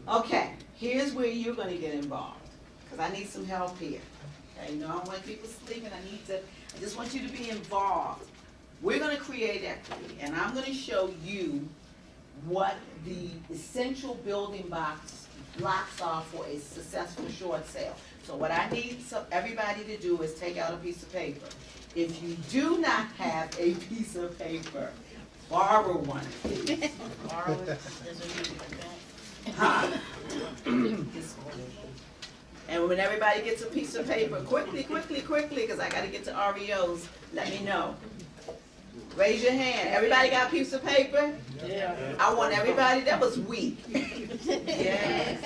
Okay, here's where you're going to get involved, because I need some help here. Okay, you know, I don't want people sleeping. I just want you to be involved. We're going to create equity, and I'm going to show you what the essential building blocks are for a successful short sale. So what I need everybody to do is take out a piece of paper. If you do not have a piece of paper, borrow one. Borrow it. And when everybody gets a piece of paper, quickly, because I got to get to REOs, let me know. Raise your hand. Everybody got a piece of paper? Yeah. I want everybody, that was weak. Yes.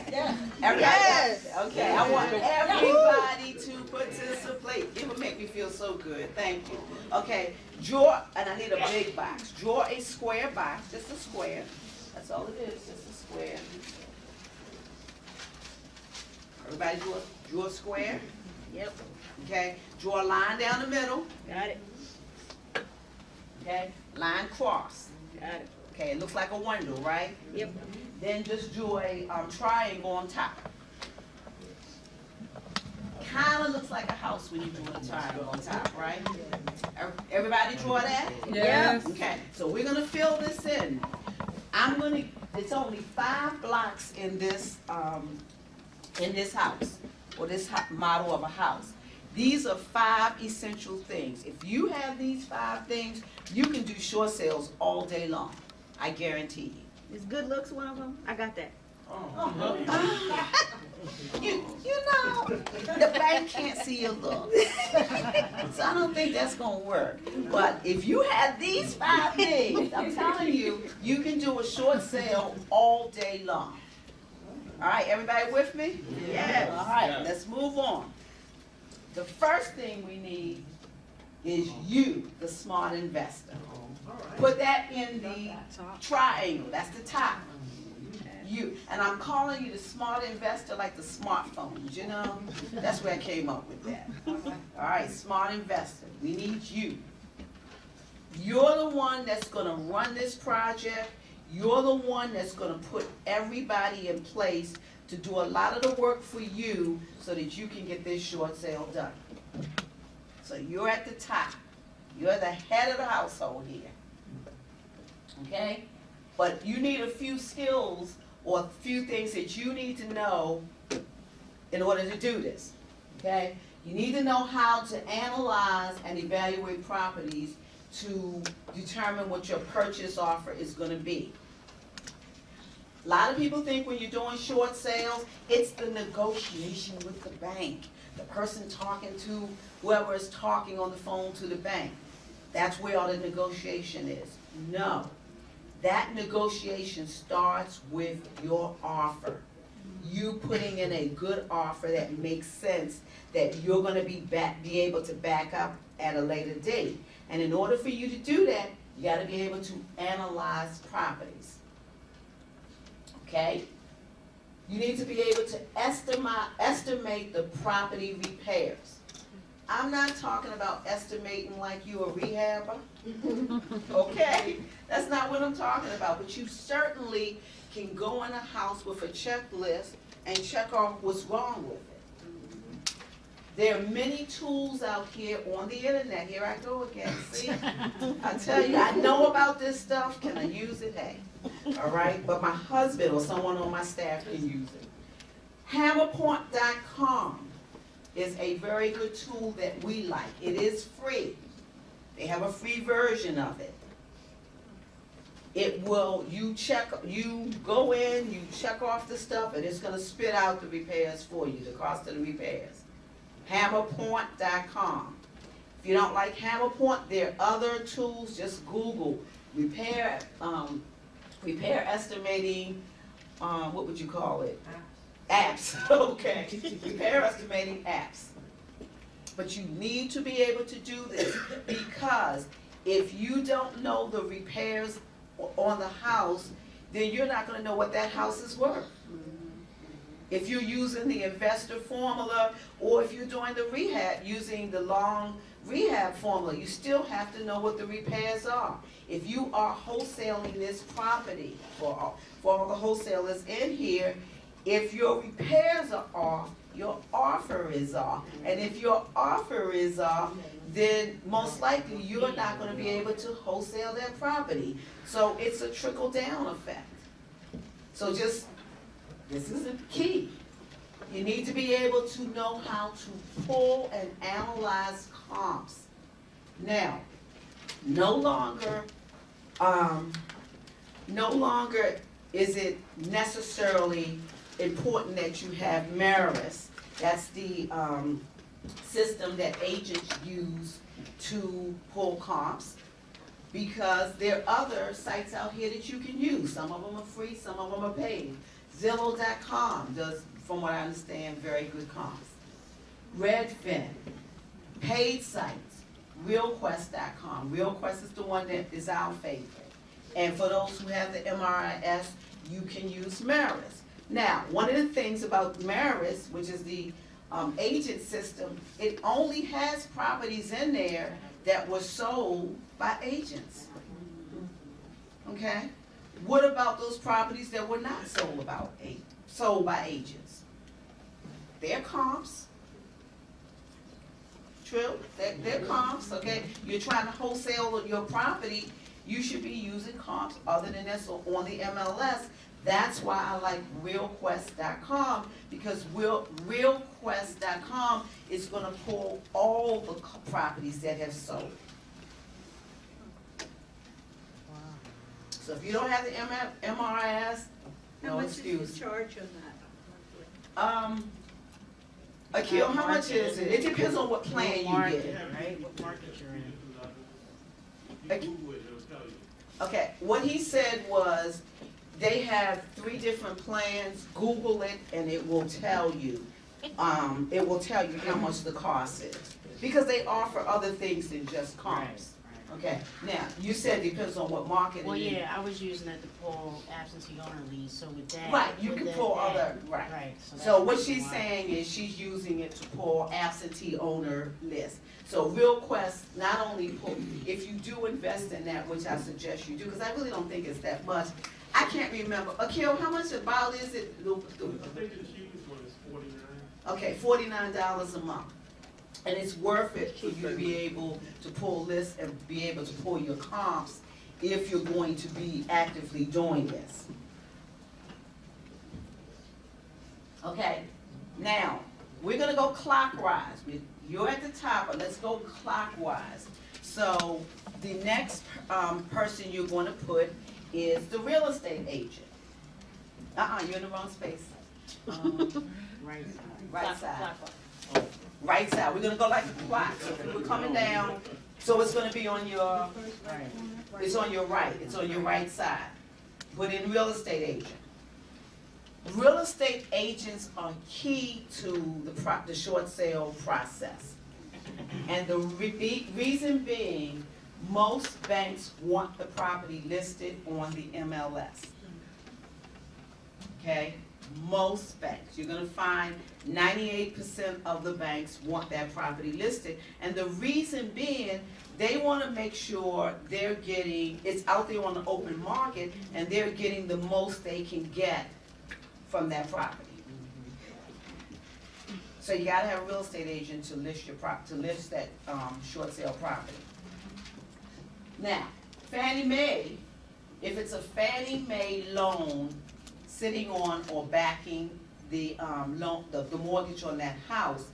Everybody yes. Okay, I want everybody to participate. It would make me feel so good. Thank you. Okay, draw, and I need a big box. Draw a square box, just a square. That's all it is, just a square. Everybody draw a square? Yep. Okay, draw a line down the middle. Got it. Okay, line cross. Got it. Okay, it looks like a window, right? Yep. Then just do a triangle on top. Kind of looks like a house when you do a triangle on top, right? Everybody draw that? Yes. Okay, so we're gonna fill this in. It's only 5 blocks in this house, or this model of a house. These are 5 essential things. If you have these 5 things, you can do short sales all day long. I guarantee you. Is good looks one of them? I got that. You know, the bank can't see your looks. So I don't think that's going to work. But if you have these 5 things, I'm telling you, you can do a short sale all day long. All right, everybody with me? Yes. All right, let's move on. The first thing we need is you, the smart investor. Put that in the triangle. That's the top. You. And I'm calling you the smart investor like the smartphones, you know? That's where I came up with that. All right, smart investor. We need you. You're the one that's going to run this project. You're the one that's going to put everybody in place to do a lot of the work for you so that you can get this short sale done. So you're at the top. You're the head of the household here. Okay? But you need a few skills or a few things that you need to know in order to do this. Okay? You need to know how to analyze and evaluate properties to determine what your purchase offer is going to be. A lot of people think when you're doing short sales, it's the negotiation with the bank. The person talking to whoever is talking on the phone to the bank. That's where all the negotiation is. No. That negotiation starts with your offer. You putting in a good offer that makes sense, that you're going to be able to back up at a later date. And in order for you to do that, you got to be able to analyze properties. Okay? You need to be able to estimate the property repairs. I'm not talking about estimating like you a rehabber. Okay? That's not what I'm talking about. But you certainly can go in a house with a checklist and check off what's wrong with it. There are many tools out here on the internet. Here I go again. See? I tell you, I know about this stuff. Can I use it? Hey. All right? But my husband or someone on my staff can use it. Hammerpoint.com is a very good tool that we like. It is free. They have a free version of it. It will, you go in, you check off the stuff, and it's going to spit out the repairs for you, the cost of the repairs. Hammerpoint.com. If you don't like Hammerpoint, there are other tools. Just Google repair estimating, what would you call it? Apps. Okay. Repair estimating apps. But you need to be able to do this, because if you don't know the repairs on the house, then you're not going to know what that house is worth. If you're using the investor formula, or if you're doing the rehab using the long rehab formula, you still have to know what the repairs are. If you are wholesaling this property, for all the wholesalers in here, If your repairs are off, your offer is off. And if your offer is off, then most likely you're not gonna be able to wholesale that property. So it's a trickle-down effect. So this is the key. You need to be able to know how to pull and analyze comps. Now, no longer is it necessarily important that you have Maris. That's the system that agents use to pull comps, because there are other sites out here that you can use. Some of them are free, some of them are paid. Zillow.com does, from what I understand, very good comps. Redfin, paid sites, RealQuest.com. RealQuest is the one that is our favorite. And for those who have the MRIS, you can use Maris. Now, one of the things about Maris, which is the agent system, it only has properties in there that were sold by agents. Okay? What about those properties that were not sold by agents? They're comps. True? They're comps, okay? You're trying to wholesale your property, you should be using comps other than that. So on the MLS, that's why I like RealQuest.com, because RealQuest.com is going to pull all the properties that have sold. So if you don't have the MRIS, no excuse. How much is the charge on that? Akil, how much is it? It depends on what plan you market, get. right? What market you're in. Okay, what he said was they have 3 different plans. Google it and it will tell you. It will tell you how much the cost is, because they offer other things than just comps. Okay, now, you said it depends on what market. Well, yeah, I was using it to pull absentee owner leads, so with that. Right, you with can that pull ad, other, right. that's So what the she's why. saying is she's using it to pull absentee owner list. So RealQuest not only pull, if you do invest in that, which I suggest you do, because I really don't think it's that much. I can't remember. Akil, how much about is it? I think the cheapest one is $49. Okay, $49 a month. And it's worth it for you to be able to pull lists and be able to pull your comps if you're going to be actively doing this. Okay, now, we're gonna go clockwise. You're at the top, but let's go clockwise. So, the next person you're gonna put is the real estate agent. You're in the wrong space. Right. Right side. Right side. We're gonna go like the clock. So we're coming down. So it's gonna be on your, it's on your right. It's on your right side. Put in real estate agent. Real estate agents are key to the short sale process. And the reason being, most banks want the property listed on the MLS. Okay? Most banks. You're gonna find 98% of the banks want that property listed. And the reason being, they wanna make sure they're getting, it's out there on the open market, and they're getting the most they can get from that property. So you gotta have a real estate agent to list your that short sale property. Now, Fannie Mae, if it's a Fannie Mae loan sitting on or backing the loan, the mortgage on that house,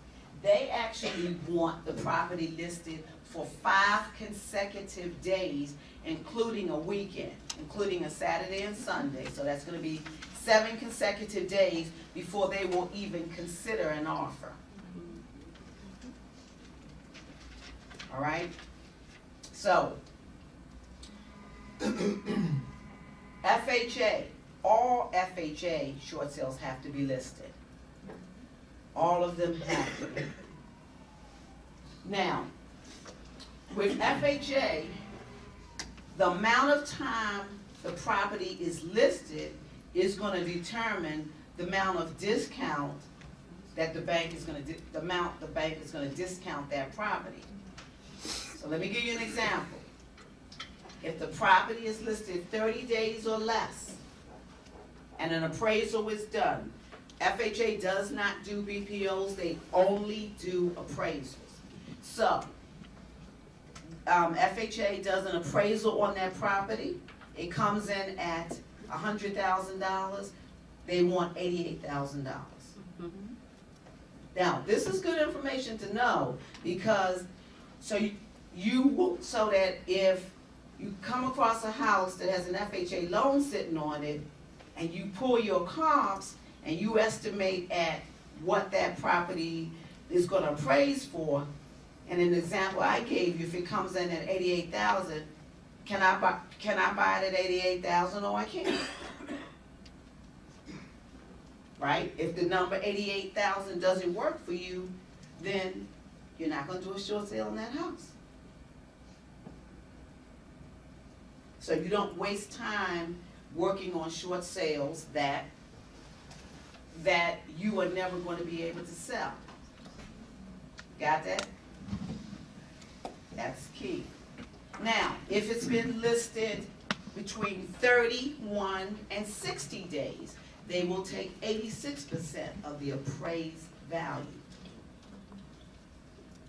they actually want the property listed for 5 consecutive days, including a weekend, including a Saturday and Sunday. So that's gonna be 7 consecutive days before they will even consider an offer. All right? So, FHA, all FHA short sales have to be listed. All of them have to be. Now, with FHA, the amount of time the property is listed is going to determine the amount of discount that the bank is going to, the amount the bank is going to discount that property. So let me give you an example. If the property is listed 30 days or less, and an appraisal is done, FHA does not do BPOs, they only do appraisals. So, FHA does an appraisal on that property, it comes in at $100,000, they want $88,000. Now, this is good information to know, because, so that if you come across a house that has an FHA loan sitting on it, and you pull your comps, and you estimate at what that property is gonna appraise for, and an example I gave you, if it comes in at $88,000, can I buy it at $88,000? No, I can't. Right? If the number 88,000 doesn't work for you, then you're not gonna do a short sale on that house. So you don't waste time working on short sales that you are never going to be able to sell. Got that? That's key. Now, if it's been listed between 31 and 60 days, they will take 86% of the appraised value.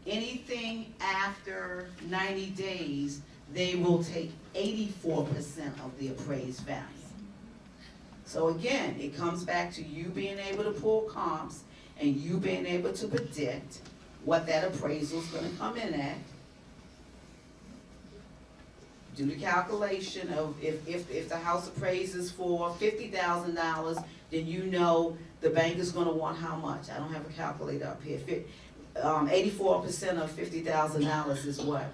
Anything after 90 days, they will take 84% of the appraised value. So again, it comes back to you being able to pull comps and you being able to predict what that appraisal is going to come in at. Do the calculation of if the house appraises for $50,000, then you know the bank is going to want how much? I don't have a calculator up here. 84% of $50,000 is what?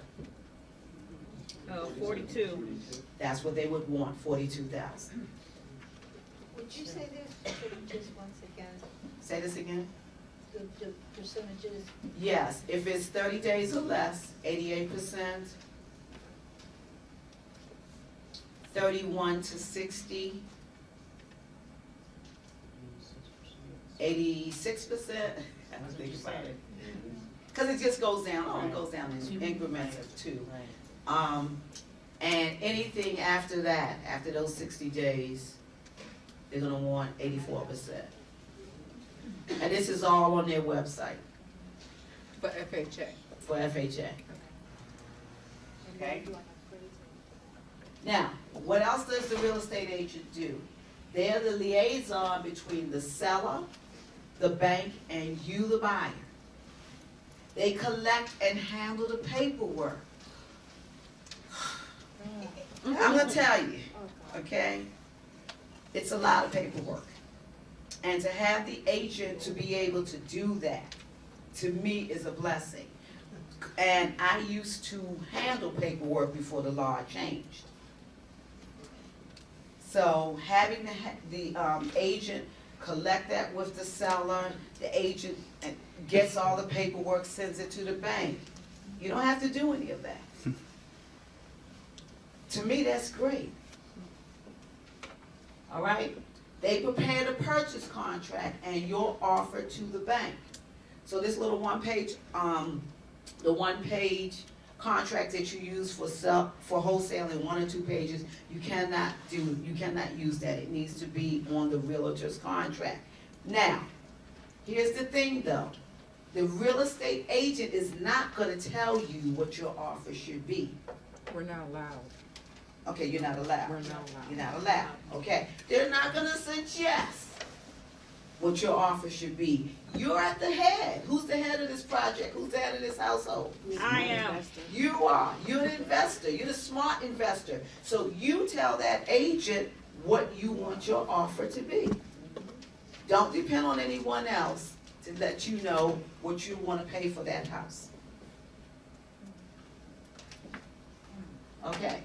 42. That's what they would want, $42,000. Would you say this percentages once again? Say this again? The percentages? Yes, if it's 30 days or less, 88%. 31 to 60, 86%. I don't think about it. Because it just goes down, it goes down in increments of 2. And anything after that, after those 60 days, they're gonna want 84%. And this is all on their website. For FHA. For FHA. Okay? Now, what else does the real estate agent do? They're the liaison between the seller, the bank, and you, the buyer. They collect and handle the paperwork. I'm gonna tell you, okay? It's a lot of paperwork. And to have the agent to be able to do that, to me, is a blessing. And I used to handle paperwork before the law changed. So having the agent collect that with the seller, the agent gets all the paperwork, sends it to the bank. You don't have to do any of that. To me, that's great. All right? They prepare the purchase contract and your offer to the bank. So this little one-page, the one-page contract that you use for wholesaling, 1 or 2 pages, you cannot use that. It needs to be on the realtor's contract. Now, here's the thing though. The real estate agent is not going to tell you what your offer should be. We're not allowed. Okay, you're not allowed. We're not allowed. You're not allowed, okay. They're not going to suggest what your offer should be. You're at the head. Who's the head of this project? Who's the head of this household? I am. You are. You're an investor. You're the smart investor. So you tell that agent what you want your offer to be. Don't depend on anyone else to let you know what you want to pay for that house. Okay.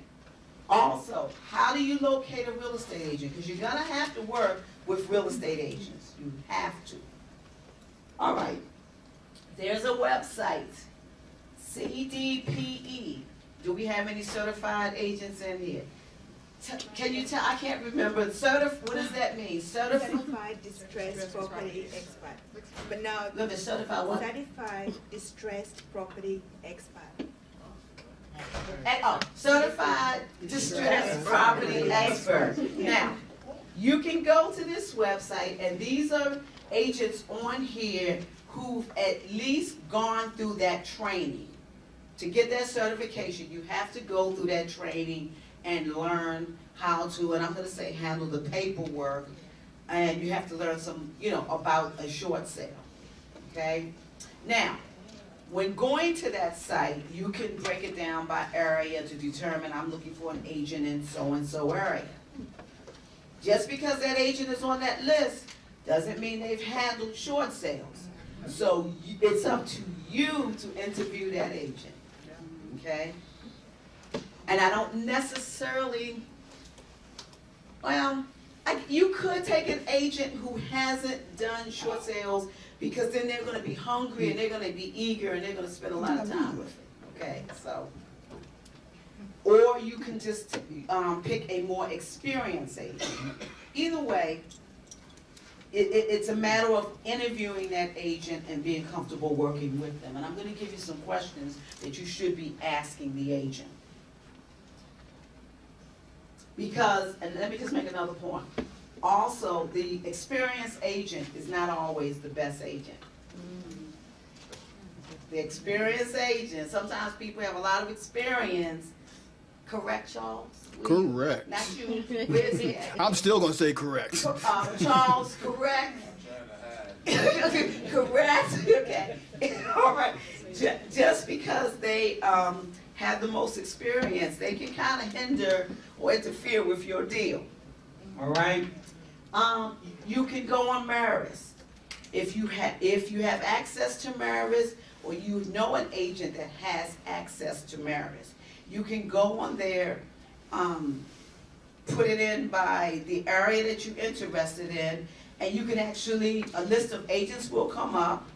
Also, how do you locate a real estate agent? Because you're going to have to work with real estate agents. You have to. All right. There's a website, CDPE. Do we have any certified agents in here? Can you tell? I can't remember. What does that mean? Certified distressed property expert. But now, certified what? Certified distressed property expert. Certified distressed property expert. Now, you can go to this website, and these are agents on here who've at least gone through that training. To get that certification, you have to go through that training and learn how to, and I'm gonna say handle the paperwork, and you have to learn some, about a short sale, okay? Now, when going to that site, you can break it down by area to determine I'm looking for an agent in so-and-so area. Just because that agent is on that list doesn't mean they've handled short sales. So it's up to you to interview that agent, okay? And I don't necessarily, you could take an agent who hasn't done short sales, because then they're gonna be hungry and they're gonna be eager and they're gonna spend a lot of time with it, okay? So, or you can just pick a more experienced agent. Either way, it's a matter of interviewing that agent and being comfortable working with them. And I'm gonna give you some questions that you should be asking the agent. Because, and let me just make another point. Also, the experienced agent is not always the best agent. The experienced agent, sometimes people have a lot of experience. Correct, Charles? Correct. Not you. Where's he at? I'm still going to say correct. Charles, correct? Correct? Okay. All right. Just because they have the most experience, they can kind of hinder or interfere with your deal. All right? You can go on Maris. If you have access to Maris, or you know an agent that has access to Maris, you can go on there, put it in by the area that you're interested in, and you can actually, a list of agents will come up,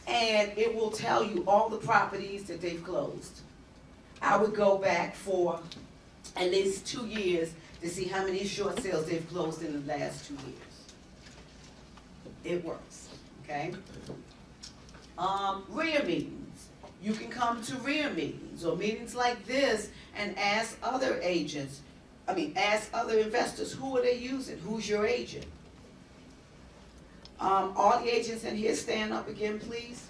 and it will tell you all the properties that they've closed. I would go back for at least 2 years to see how many short sales they've closed in the last 2 years. It works, okay? REIA meetings. You can come to REIA meetings or meetings like this and ask other agents, ask other investors, who are they using? Who's your agent? All the agents in here, stand up again, please.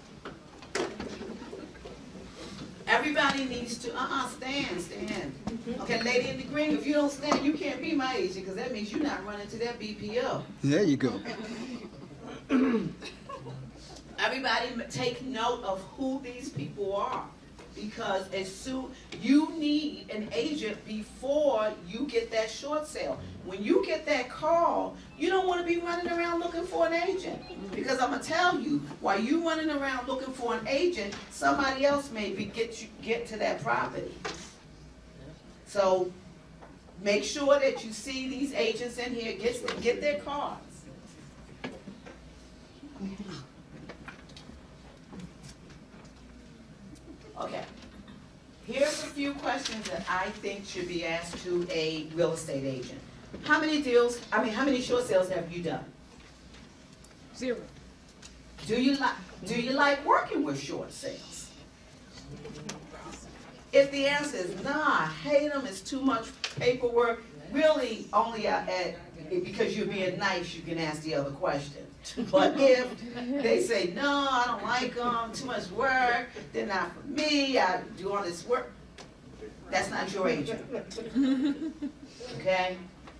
Everybody needs to, stand. Okay, lady in the green, if you don't stand, you can't be my agent, because that means you're not running to that BPO. There you go. Everybody take note of who these people are, because you need an agent before you get that short sale. When you get that call, you don't want to be running around looking for an agent, because I'm gonna tell you, while you running around looking for an agent, somebody else may get to that property. So make sure that you see these agents in here, get their cards. Okay, here's a few questions that I think should be asked to a real estate agent. How many short sales have you done? 0. Do you like working with short sales? If the answer is nah, I hate them, it's too much paperwork, really only because you're being nice, you can ask the other question. But if they say, no, I don't like them, too much work, they're not for me, I do all this work, that's not your agent. Okay?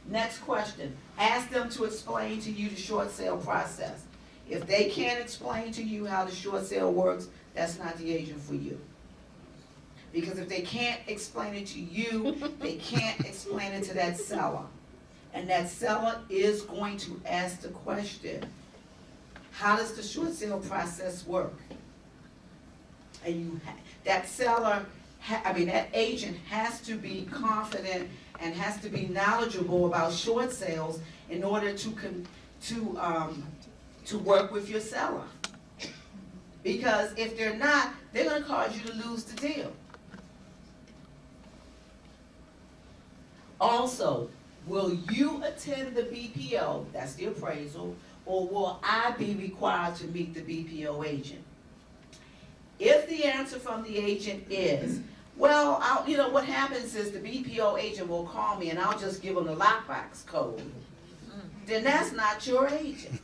Next question. Ask them to explain to you the short sale process. If they can't explain to you how the short sale works, that's not the agent for you. Because if they can't explain it to you, they can't explain it to that seller. And that seller is going to ask the question, how does the short sale process work? And that agent has to be confident and has to be knowledgeable about short sales in order to work with your seller. Because if they're not, they're going to cause you to lose the deal. Also, will you attend the BPO, that's the appraisal, or will I be required to meet the BPO agent? If the answer from the agent is, well, what happens is the BPO agent will call me and I'll just give them the lockbox code, then that's not your agent.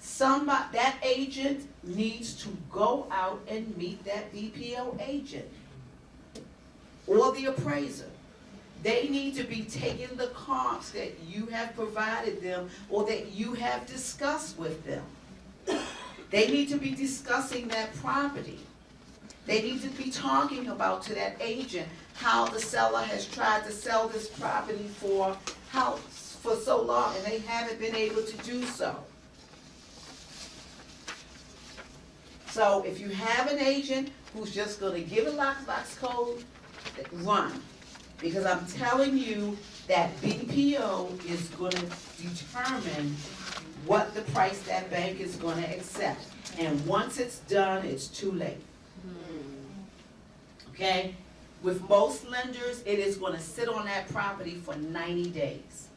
that agent needs to go out and meet that BPO agent or the appraiser. They need to be taking the comps that you have provided them or that you have discussed with them. They need to be discussing that property. They need to be talking about to that agent how the seller has tried to sell this property for so long and they haven't been able to do so. So if you have an agent who's just going to give a lockbox code, run. Because I'm telling you that BPO is going to determine what the price that bank is going to accept. And once it's done, it's too late. Okay? With most lenders, it is going to sit on that property for 90 days.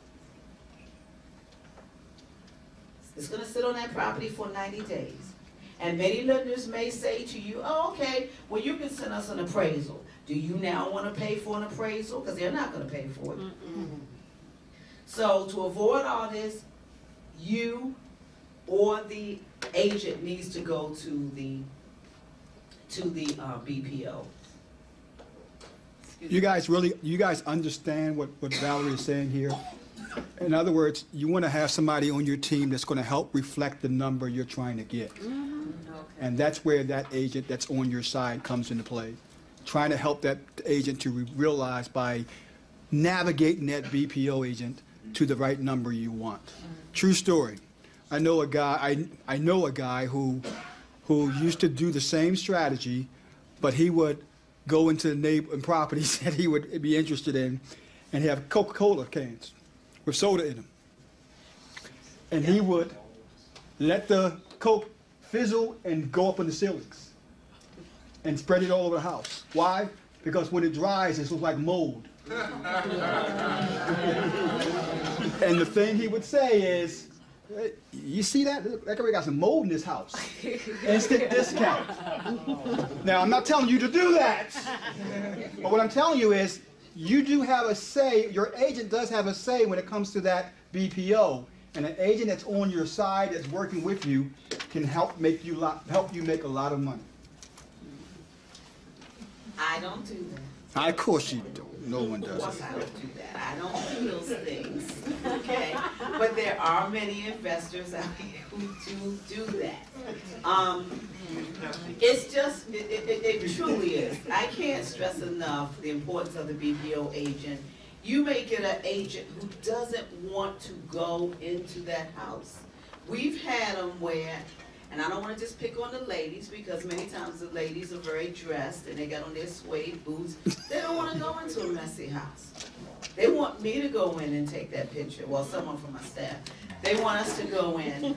It's going to sit on that property for 90 days. And many lenders may say to you, oh, okay, well, you can send us an appraisal. Do you now want to pay for an appraisal? Because they're not going to pay for it. So to avoid all this, you or the agent needs to go to the BPO. You guys understand what Valerie is saying here? In other words, you want to have somebody on your team that's going to help reflect the number you're trying to get. And that's where that agent that's on your side comes into play. Trying to help that agent to realize by navigating that BPO agent to the right number you want. True story. I know a guy who used to do the same strategy, but he would go into neighboring properties that he would be interested in and have Coca-Cola cans with soda in them. And he would let the Coke fizzle and go up in the ceilings and spread it all over the house. Why? Because when it dries, it looks like mold. And the thing he would say is, you see that? That guy got some mold in this house. Instant discount. Now, I'm not telling you to do that. But what I'm telling you is, you do have a say, your agent does have a say when it comes to that BPO. And an agent that's on your side, that's working with you, can help you make a lot of money. I don't do that. Of course you don't. No one does. Of course I don't do that. I don't do those things, okay? But there are many investors out here who do that. It's just, it truly is. I can't stress enough the importance of the BPO agent. You may get an agent who doesn't want to go into that house. We've had them where, and I don't want to just pick on the ladies because many times the ladies are very dressed and they got on their suede boots. They don't want to go into a messy house. They want me to go in and take that picture. Well, someone from my staff. They want us to go in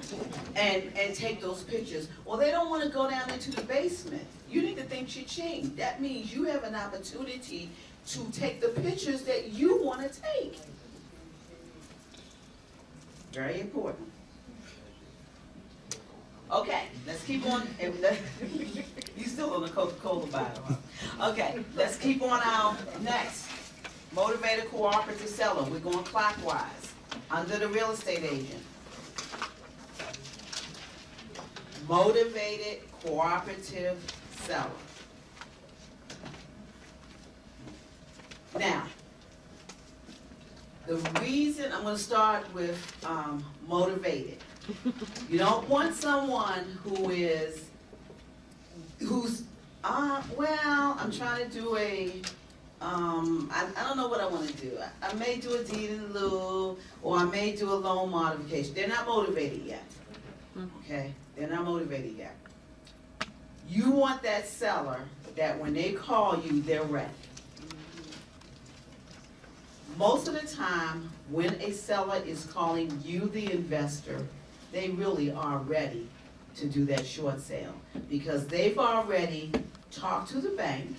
and take those pictures. Or they don't want to go down into the basement. You need to think cha-ching. That means you have an opportunity to take the pictures that you want to take. Very important. Okay, let's keep on. You still on the Coca-Cola bottle, huh? Okay, let's keep on our next. Motivated cooperative seller. We're going clockwise. Under the real estate agent. Motivated cooperative seller. Now, the reason I'm going to start with motivated. You don't want someone who's well, I'm trying to do I don't know what I want to do. I may do a deed in lieu, or I may do a loan modification. They're not motivated yet. Okay? They're not motivated yet. You want that seller that when they call you, they're ready. Most of the time, when a seller is calling you, the investor, they really are ready to do that short sale because they've already talked to the bank,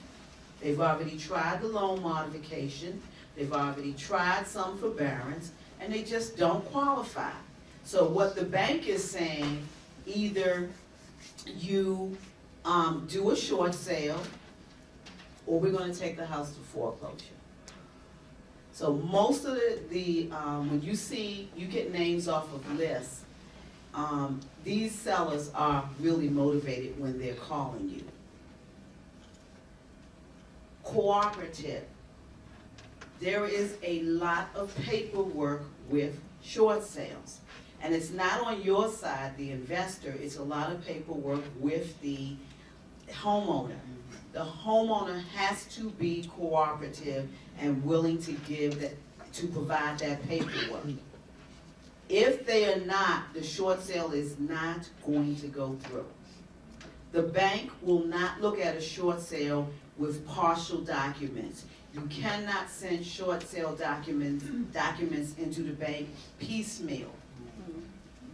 they've already tried the loan modification, they've already tried some forbearance, and they just don't qualify. So what the bank is saying, either you do a short sale, or we're going to take the house to foreclosure. So most of the when you get names off of lists, these sellers are really motivated when they're calling you. Cooperative. There is a lot of paperwork with short sales. And it's not on your side, the investor, it's a lot of paperwork with the homeowner. The homeowner has to be cooperative and willing to to provide that paperwork. If they are not, the short sale is not going to go through. The bank will not look at a short sale with partial documents. You cannot send short sale documents into the bank piecemeal.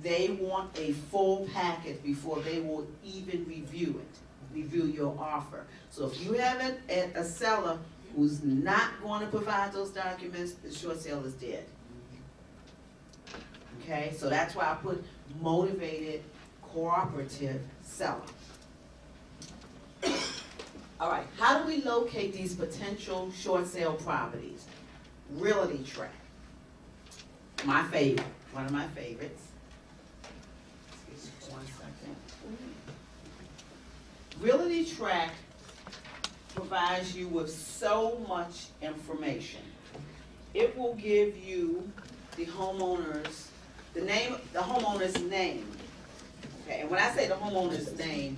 They want a full packet before they will even review your offer. So if you have a seller who's not going to provide those documents, the short sale is dead. Okay, so that's why I put motivated, cooperative seller. All right, how do we locate these potential short sale properties? Realty Track. My favorite, one of my favorites. Excuse me 1 second. Realty Track provides you with so much information. It will give you the homeowner's name. Okay, and when I say the homeowner's name,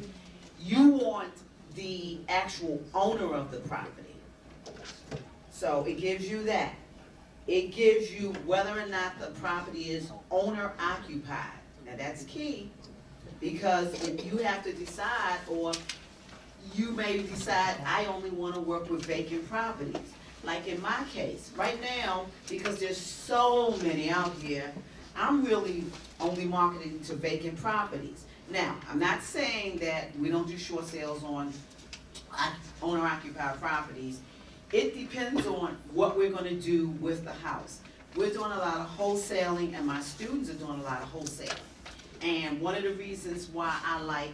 you want the actual owner of the property. So it gives you that. It gives you whether or not the property is owner occupied. Now that's key, because if you have to decide, or you may decide, I only want to work with vacant properties. Like in my case, right now, because there's so many out here, I'm really only marketing to vacant properties. Now, I'm not saying that we don't do short sales on owner-occupied properties. It depends on what we're going to do with the house. We're doing a lot of wholesaling, and my students are doing a lot of wholesaling. And one of the reasons why I like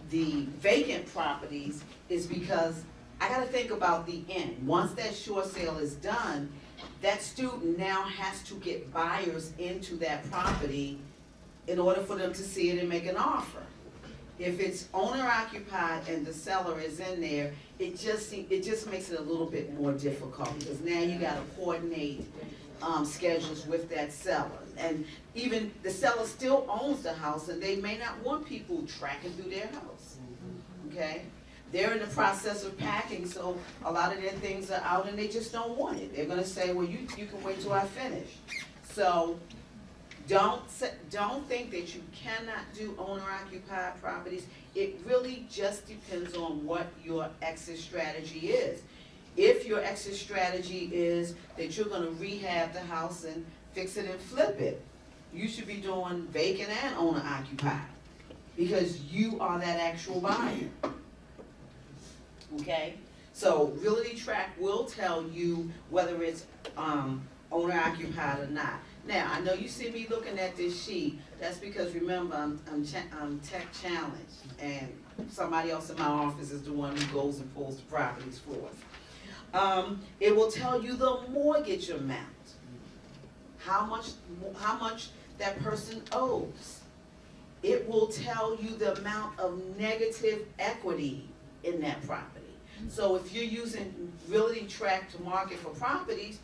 the vacant properties is because I got to think about the end. Once that short sale is done, that student now has to get buyers into that property in order for them to see it and make an offer. If it's owner occupied and the seller is in there, it just makes it a little bit more difficult, because now you got to coordinate schedules with that seller. And even the seller still owns the house, and they may not want people tracking through their house. Okay? They're in the process of packing, so a lot of their things are out and they just don't want it. They're going to say, well, you can wait till I finish. So don't think that you cannot do owner-occupied properties. It really just depends on what your exit strategy is. If your exit strategy is that you're going to rehab the house and fix it and flip it, you should be doing vacant and owner-occupied, because you are that actual buyer. Okay? So Realty Track will tell you whether it's owner-occupied or not. Now, I know you see me looking at this sheet. That's because, remember, I'm tech challenged, and somebody else in my office is the one who goes and pulls the properties for us. It will tell you the mortgage amount, how much that person owes. It will tell you the amount of negative equity in that property. So if you're using Realty Track to market for properties,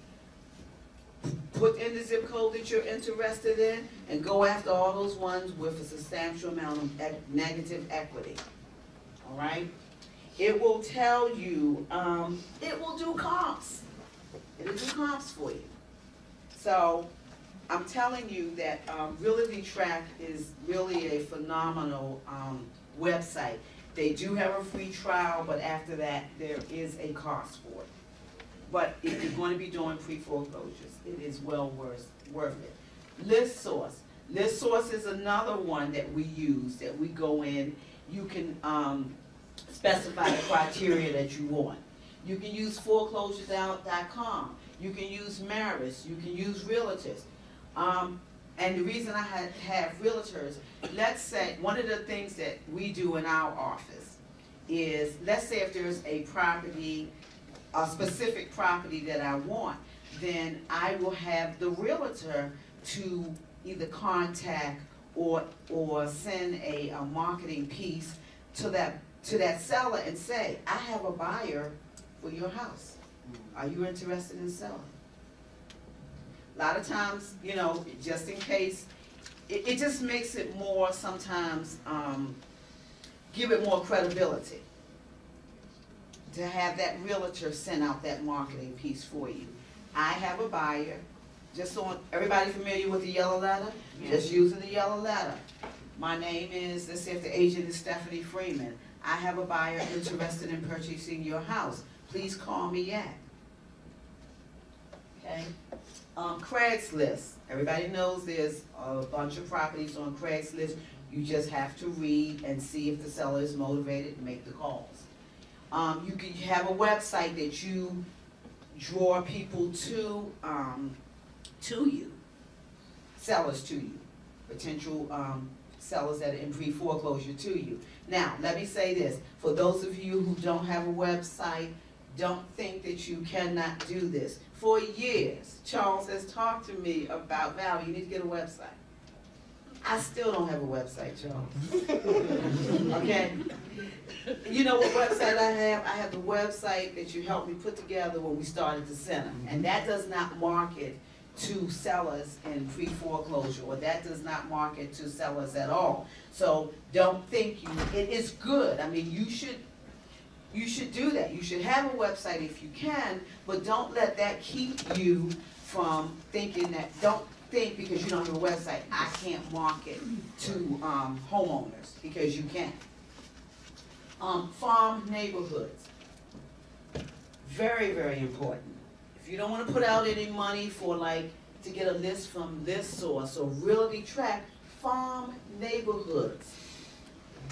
put in the zip code that you're interested in and go after all those ones with a substantial amount of negative equity. All right? It will tell you, it will do comps. It'll do comps for you. So I'm telling you that Realty Track is really a phenomenal website. They do have a free trial, but after that, there is a cost for it. But if you're going to be doing pre-foreclosures, it is well worth it. List Source. List Source is another one that we use, that we go in. You can specify the criteria that you want. You can use foreclosures.com. You can use Maris. You can use realtors. And the reason I have realtors, let's say one of the things that we do in our office is, let's say if there's a property, a specific property that I want, then I will have the realtor to either contact or send a marketing piece to that seller and say, I have a buyer for your house. Are you interested in selling? A lot of times, you know, just in case, it just makes it more sometimes, give it more credibility to have that realtor send out that marketing piece for you. I have a buyer, just on, everybody familiar with the yellow letter? Just using the yellow letter. My name is, let's say if the agent is Stephanie Freeman. I have a buyer interested in purchasing your house. Please call me at. Okay? Craigslist. Everybody knows there's a bunch of properties on Craigslist. You just have to read and see if the seller is motivated and make the calls. You can have a website that you draw people to you, sellers to you, potential sellers that are in pre-foreclosure to you. Now, let me say this, for those of you who don't have a website, don't think that you cannot do this. For years, Charles has talked to me about, Val, you need to get a website. I still don't have a website, Charles. Okay? You know what website I have? I have the website that you helped me put together when we started the center. And that does not market to sellers in pre-foreclosure, or that does not market to sellers at all. So don't think it is good. I mean, you should do that. You should have a website if you can, but don't let that keep you from thinking that, don't think because you don't have a website, I can't market to homeowners, because you can. Farm neighborhoods, very, very important. If you don't want to put out any money for to get a list from this source or really track farm neighborhoods.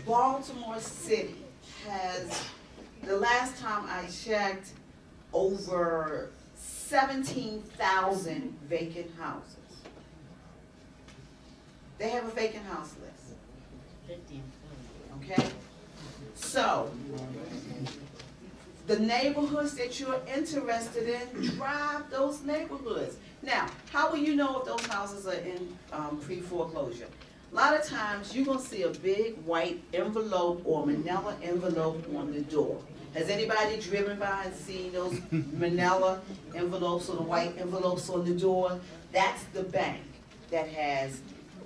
Baltimore City has, the last time I checked, over 17,000 vacant houses. They have a vacant house list. 50 and 40. Okay? So, the neighborhoods that you're interested in, drive those neighborhoods. Now, how will you know if those houses are in pre-foreclosure? A lot of times, you're going to see a big white envelope or manila envelope on the door. Has anybody driven by and seen those manila envelopes or the white envelopes on the door? That's the bank that has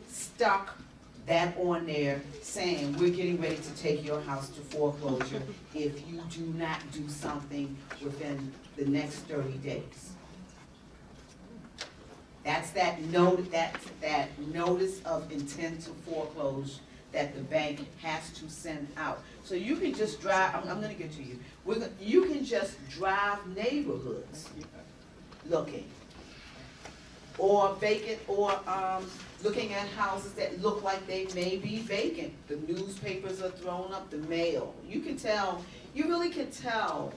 stuck that on there saying, we're getting ready to take your house to foreclosure if you do not do something within the next 30 days. That's that notice of intent to foreclose that the bank has to send out. So you can just drive, I'm gonna get to you. You can just drive neighborhoods looking, or vacant, or looking at houses that look like they may be vacant. The newspapers are thrown up, the mail. You can tell, you really can tell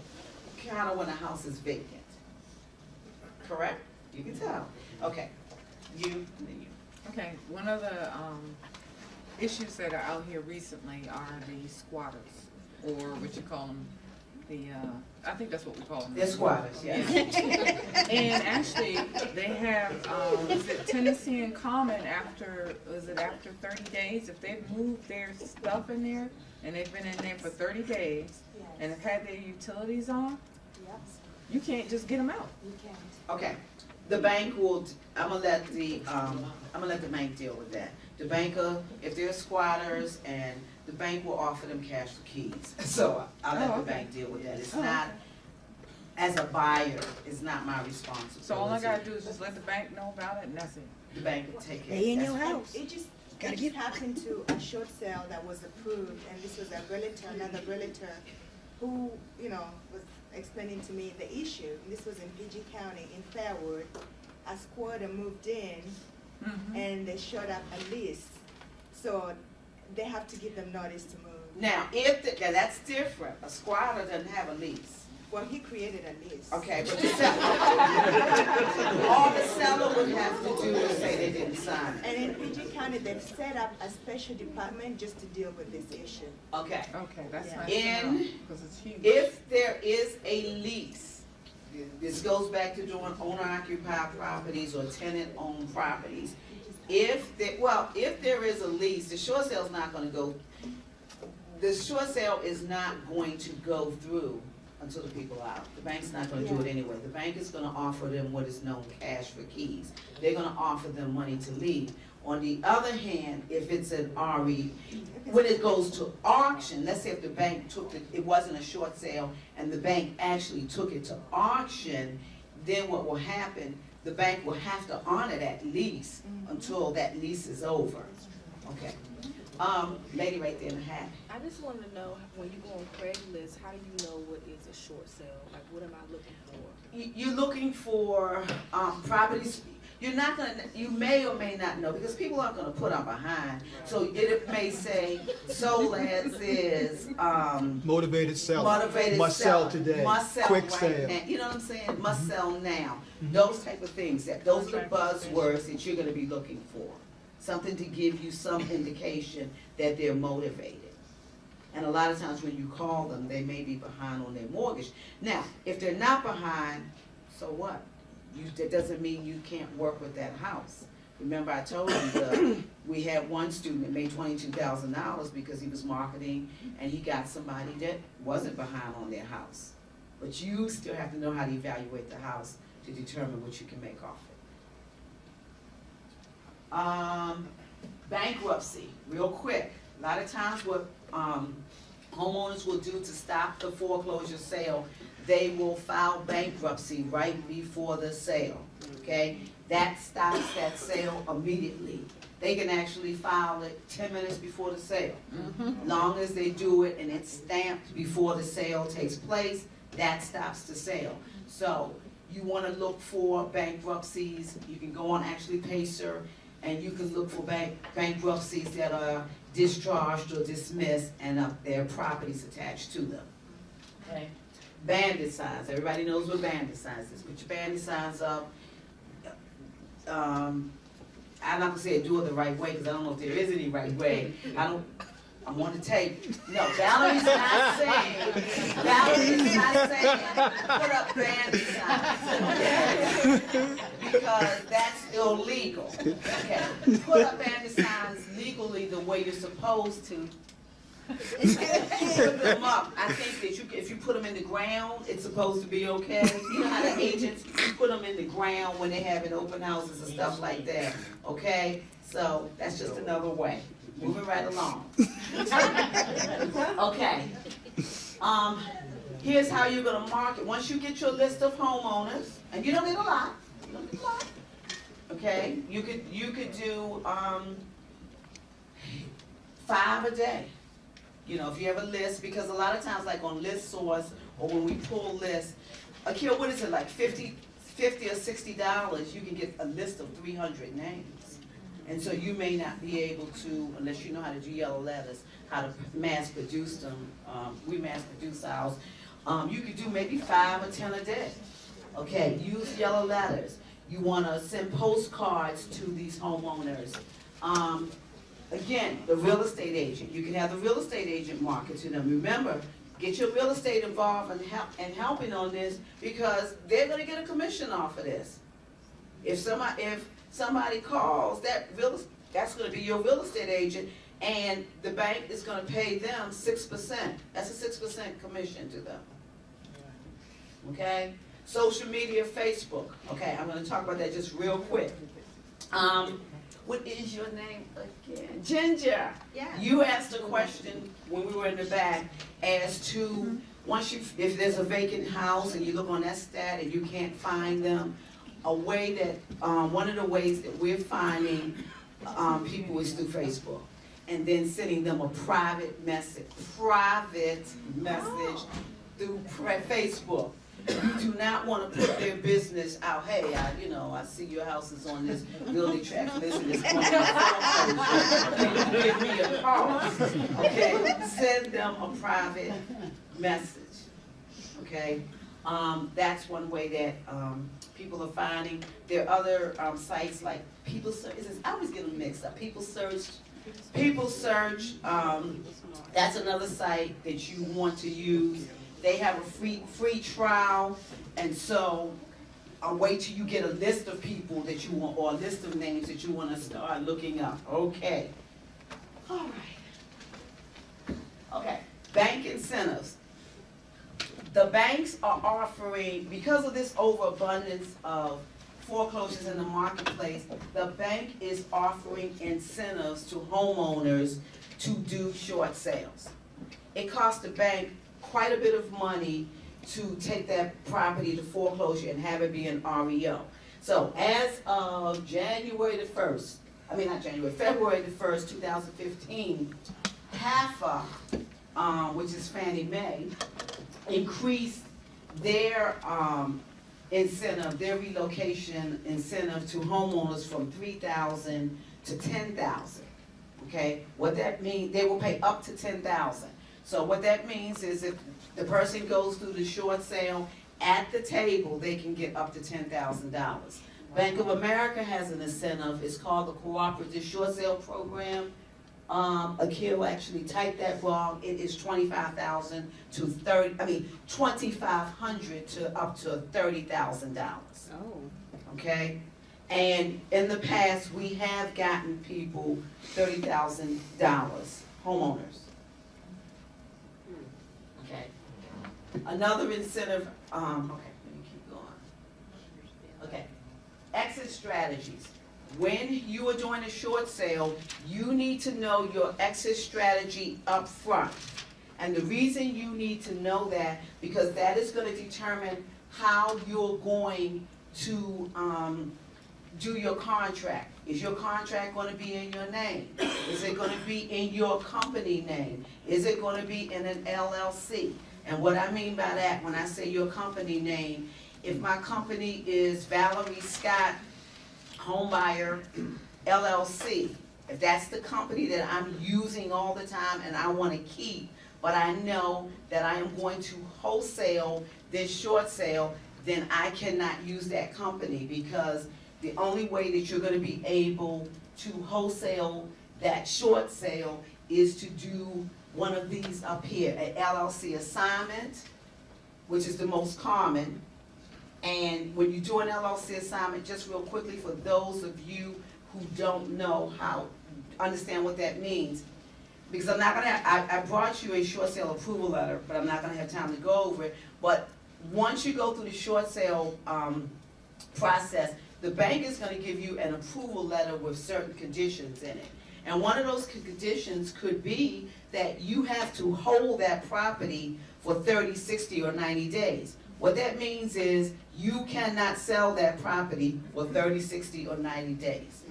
kind of when a house is vacant. Correct? You can tell. Okay. You, and then you. Okay, one of the issues that are out here recently are the squatters, or what you call them, I think that's what we call them. They're squatters, yes. And actually, they have, is it tenancy in common after 30 days? If they've moved their stuff in there, and they've been in there for 30 days, and have had their utilities on, you can't just get them out. You can't. Okay. The bank will, I'm gonna let the bank deal with that. The banker, if they're squatters, and the bank will offer them cash for keys. So I'll let the bank deal with that. It's not, as a buyer, it's not my responsibility. So all I gotta do is just let the bank know about it, and that's it. The bank will take care of They in that. your house. It just happened to a short sale that was approved, and this was a realtor, another realtor, who, you know, was explaining to me the issue. This was in PG County, in Fairwood. A squatter moved in, and they showed up a lease. So they have to give them notice to move. Now, now that's different. A squatter doesn't have a lease. Well, he created a lease. Okay, but the seller, all the seller would have to do is say they didn't sign it. And in PG County, they've set up a special department just to deal with this issue. Okay. Okay, that's Yeah. nice to know, because it's huge. If there is a lease, this goes back to doing owner-occupied properties or tenant-owned properties. If there is a lease, the short sale is not gonna go, the short sale is not going to go through until the people are out. The bank's not gonna do it anyway. The bank is gonna offer them what is known cash for keys. They're gonna offer them money to leave. On the other hand, if it's an RE, when it goes to auction, let's say if the bank took it, it wasn't a short sale, and the bank actually took it to auction, then what will happen, the bank will have to honor that lease until that lease is over. Okay. Lady right there in the hat. I just wanted to know, when you go on Craigslist, how do you know what is a short sale? Like, what am I looking for? You're looking for properties. You're not gonna, you may or may not know, because people aren't gonna put on behind. So it may say, sold as is, Motivated seller. motivated Must seller. sell today. Must sell Quick right sale. now. You know what I'm saying? Must sell now. Those type of things, those are the buzzwords that you're gonna be looking for. Something to give you some indication that they're motivated. And a lot of times when you call them, they may be behind on their mortgage. Now, if they're not behind, so what? That doesn't mean you can't work with that house. Remember I told you we had one student that made $22,000 because he was marketing and he got somebody that wasn't behind on their house. But you still have to know how to evaluate the house to determine what you can make off it. Bankruptcy, real quick. A lot of times what homeowners will do to stop the foreclosure sale, they will file bankruptcy right before the sale, okay? That stops that sale immediately. They can actually file it 10 minutes before the sale. Long as they do it and it's stamped before the sale takes place, that stops the sale. So you want to look for bankruptcies. You can go on actually Pacer and you can look for bankruptcies that are discharged or dismissed and their properties attached to them, okay? Bandit signs, everybody knows what bandit signs is. Put your bandit signs up. I'm not gonna say do it the right way because I don't know if there is any right way. I'm on the tape. No, Valerie's not saying put up bandit signs, okay? Because that's illegal. Okay, put up bandit signs legally the way you're supposed to. Put them up. I think that if you put them in the ground, it's supposed to be okay. You know how the agents put them in the ground when they're having open houses and stuff like that. Okay, so that's just another way. Moving right along. Okay. Here's how you're gonna market. Once you get your list of homeowners, and you don't need a lot. You don't need a lot. Okay, you could do 5 a day. You know, if you have a list, because a lot of times, like on List Source, or when we pull lists, Akil, what is it, like $50 or $60, you can get a list of 300 names. And so you may not be able to, unless you know how to do yellow letters, how to mass produce them. We mass produce ours. You could do maybe 5 or 10 a day. Okay, use yellow letters. You want to send postcards to these homeowners. Again, the real estate agent. You can have the real estate agent market to them. Remember, get your real estate involved and helping on this because they're going to get a commission off of this. If somebody calls, that's going to be your real estate agent, and the bank is going to pay them 6%. That's a 6% commission to them. Okay? Social media, Facebook. Okay, I'm going to talk about that just real quick. What is your name again? Ginger. Yeah. You asked a question when we were in the back as to if there's a vacant house and you look on that stat and you can't find them, a way that one of the ways that we're finding people is through Facebook, and then sending them a private message through Facebook. You do not want to put their business out. Hey, I see your house is on this building track list and it's going to foreclosure. Give me a call. Okay, send them a private message. Okay, that's one way that people are finding. There are other sites like People Search. I always get them mixed up. People Search. That's another site that you want to use. They have a free trial, and so wait till you get a list of people that you want, or a list of names that you want to start looking up. Okay. All right. Okay. Bank incentives. The banks are offering, because of this overabundance of foreclosures in the marketplace, the bank is offering incentives to homeowners to do short sales. It costs the bank quite a bit of money to take that property to foreclosure and have it be an REO. So as of February the 1st, 2015, HAFA, which is Fannie Mae, increased their incentive, their relocation incentive to homeowners from $3,000 to $10,000. Okay, what that means, they will pay up to $10,000. So what that means is if the person goes through the short sale at the table, they can get up to $10,000. Bank of America has an incentive. It's called the Cooperative Short Sale Program. Akil actually typed that wrong. It is $25,000 to $2,500 to up to $30,000. Oh. Okay, and in the past we have gotten people $30,000, homeowners. Okay. Another incentive. Okay, let me keep going. Okay, exit strategies. When you are doing a short sale, you need to know your exit strategy up front. And the reason you need to know that, because that is going to determine how you're going to do your contract. Is your contract going to be in your name? Is it going to be in your company name? Is it going to be in an LLC? And what I mean by that, when I say your company name, if my company is Valerie Scott Homebuyer LLC, if that's the company that I'm using all the time and I want to keep, but I know that I am going to wholesale this short sale, then I cannot use that company, because the only way that you're going to be able to wholesale that short sale is to do one of these up here, an LLC assignment, which is the most common. And when you do an LLC assignment, just real quickly for those of you who don't know understand what that means, because I'm not gonna, I brought you a short sale approval letter, but I'm not gonna have time to go over it. But once you go through the short sale process, the bank is gonna give you an approval letter with certain conditions in it. And one of those conditions could be that you have to hold that property for 30, 60, or 90 days. What that means is you cannot sell that property for 30, 60, or 90 days,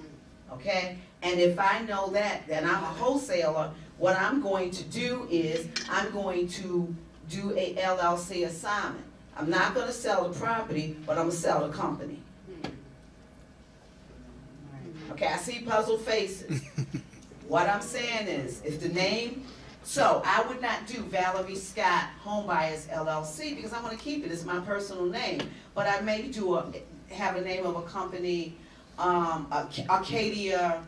okay? And if I know that, then I'm a wholesaler. What I'm going to do is I'm going to do a LLC assignment. I'm not going to sell the property, but I'm going to sell the company. Okay, I see puzzled faces. What I'm saying is, if the name, so I would not do Valerie Scott Homebuyers LLC, because I want to keep it as my personal name. But I may have a name of a company, Arcadia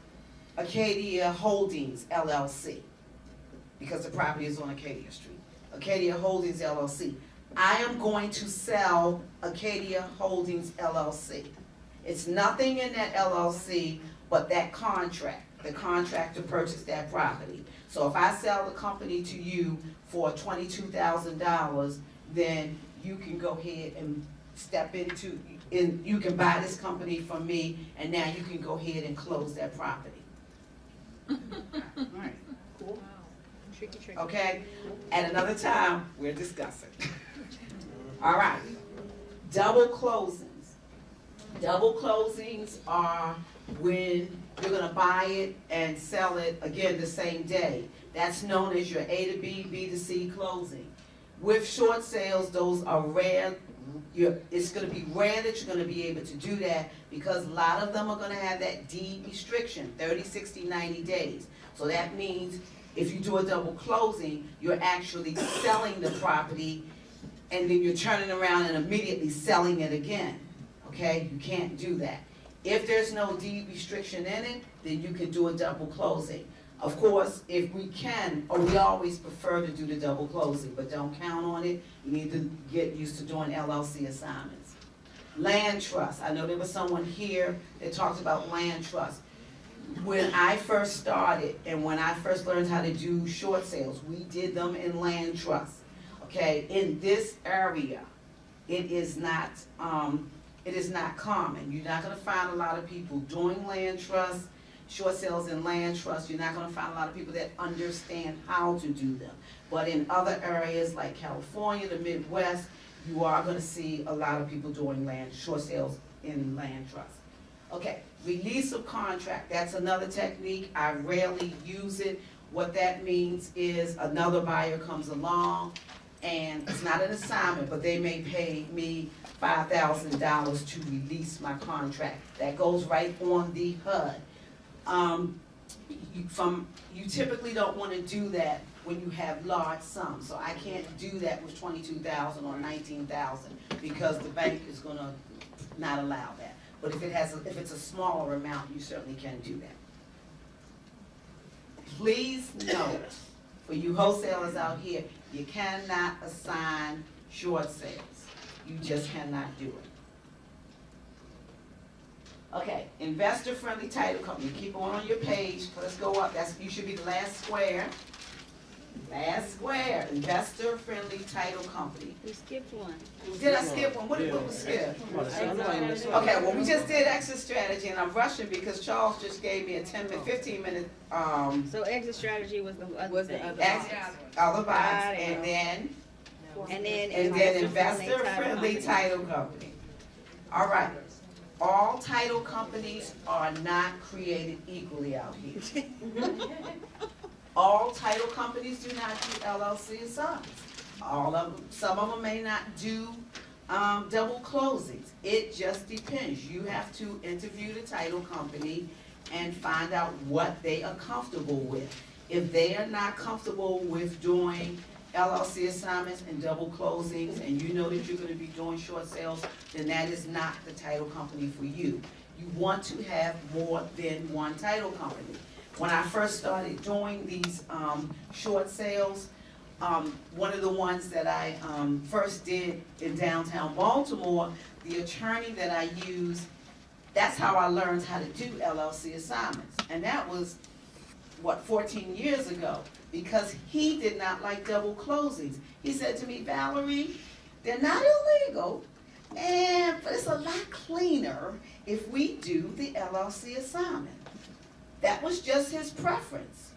Holdings LLC, because the property is on Acadia Street. Arcadia Holdings LLC. I am going to sell Arcadia Holdings LLC. It's nothing in that LLC but that contract, the contract to purchase that property. So if I sell the company to you for $22,000, then you can go ahead and step into, you can buy this company from me, and now you can go ahead and close that property. Right. Cool. Tricky, tricky. Okay? At another time, we're discussing. All right. Double closings. Double closings are when you're going to buy it and sell it again the same day. That's known as your A to B, B to C closing. With short sales, those are rare. It's going to be rare that you're going to be able to do that, because a lot of them are going to have that deed restriction, 30, 60, 90 days. So that means if you do a double closing, you're actually selling the property, and then you're turning around and immediately selling it again. Okay, you can't do that. If there's no deed restriction in it, then you can do a double closing. Of course, if we can, or we always prefer to do the double closing, but don't count on it. You need to get used to doing LLC assignments. Land trust. I know there was someone here that talked about land trust. When I first started and when I first learned how to do short sales, we did them in land trust. Okay, in this area, it is not common. You're not going to find a lot of people doing land trust, short sales and land trust. You're not going to find a lot of people that understand how to do them. But in other areas like California, the Midwest, you are going to see a lot of people doing short sales in land trust. Okay, release of contract, that's another technique. I rarely use it. What that means is another buyer comes along and it's not an assignment, but they may pay me $5,000 to release my contract. That goes right on the HUD. You typically don't want to do that when you have large sums. So I can't do that with $22,000 or $19,000 because the bank is going to not allow that. But if it's a smaller amount, you certainly can do that. Please note, for you wholesalers out here, you cannot assign short sales. You just cannot do it. Okay, investor-friendly title company. Keep on your page. Let's go up. You should be the last square. Last square, investor-friendly title company. We skipped one. Did I skip one? What was skipped? Okay, well, we just did exit strategy, and I'm rushing because Charles just gave me a 15-minute, So exit strategy was the other thing. other buys, and then investor-friendly title company. All right. All title companies are not created equally out here. All title companies do not do LLC assignments. Some of them may not do double closings. It just depends. You have to interview the title company and find out what they are comfortable with. If they are not comfortable with doing LLC assignments and double closings, and you know that you're going to be doing short sales, then that is not the title company for you. You want to have more than one title company. When I first started doing these short sales, one of the ones that I first did in downtown Baltimore, the attorney that I used, that's how I learned how to do LLC assignments. And that was, 14 years ago, because he did not like double closings. He said to me, Valerie, they're not illegal, but it's a lot cleaner if we do the LLC assignment. That was just his preference.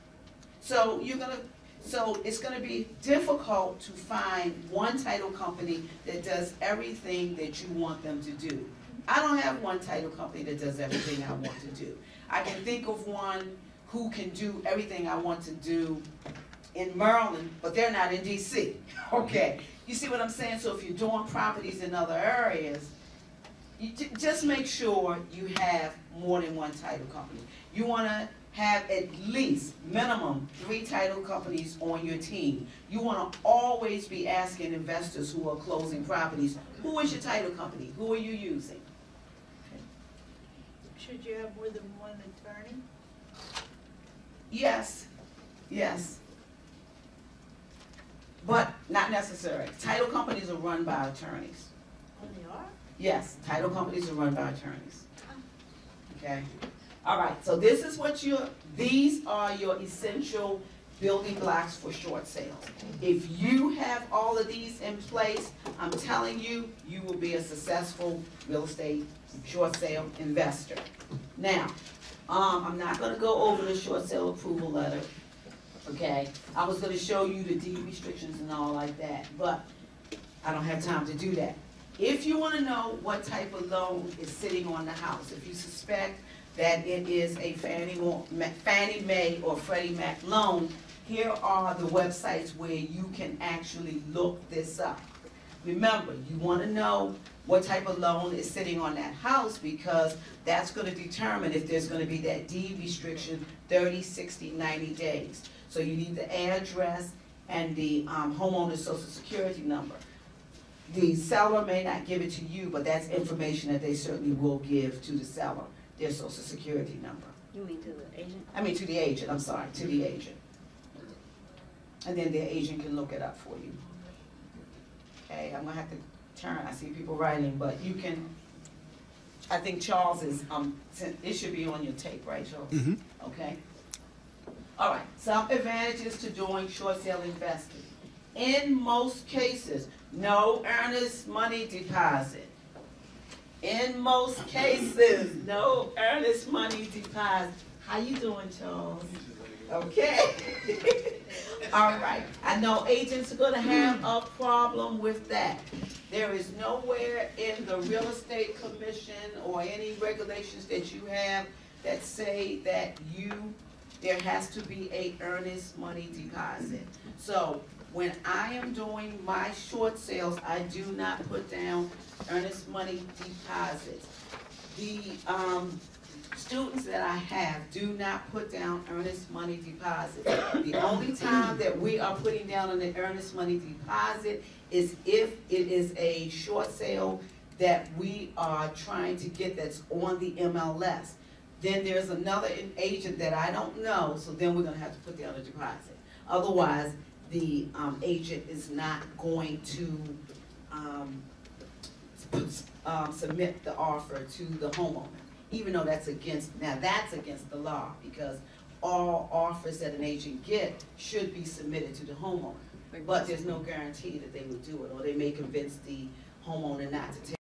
So it's gonna be difficult to find one title company that does everything that you want them to do. I don't have one title company that does everything I want to do. I can think of one who can do everything I want to do in Maryland, but they're not in DC. Okay, you see what I'm saying? So if you're doing properties in other areas, you just make sure you have more than one title company. You want to have at least minimum 3 title companies on your team. You want to always be asking investors who are closing properties, who is your title company? Who are you using? Should you have more than one attorney? Yes, yes. But not necessary. Title companies are run by attorneys. Oh, they are? Yes, title companies are run by attorneys. Okay? All right, so this is what these are your essential building blocks for short sales. If you have all of these in place, I'm telling you, you will be a successful real estate short sale investor. Now, I'm not gonna go over the short sale approval letter, okay? I was gonna show you the deed restrictions and all like that, but I don't have time to do that. If you wanna know what type of loan is sitting on the house, if you suspect that it is a Fannie Mae or Freddie Mac loan, here are the websites where you can actually look this up. Remember, you want to know what type of loan is sitting on that house, because that's going to determine if there's going to be that deed restriction 30, 60, 90 days. So you need the address and the homeowner's social security number. The seller may not give it to you, but that's information that they certainly will give to the seller, their social security number. You mean to the agent? I mean to the agent, I'm sorry, to the agent. And then their agent can look it up for you. Okay, I'm gonna have to turn, I see people writing, but you can I think Charles is, it should be on your tape, right, Charles? Okay. All right, some advantages to doing short sale investing. In most cases, no earnest money deposit. In most cases, no earnest money deposit. How you doing, Charles? Okay. All right. I know agents are going to have a problem with that. There is nowhere in the real estate commission or any regulations that you have that say that there has to be a earnest money deposit. So when I am doing my short sales, I do not put down earnest money deposits. The students that I have do not put down earnest money deposits. The only time that we are putting down an earnest money deposit is if it is a short sale that we are trying to get that's on the MLS. Then there's another agent that I don't know, so then we're gonna have to put down a deposit. Otherwise, the agent is not going to submit the offer to the homeowner, even though that's against the law, because all offers that an agent get should be submitted to the homeowner. But there's no guarantee that they would do it, or they may convince the homeowner not to take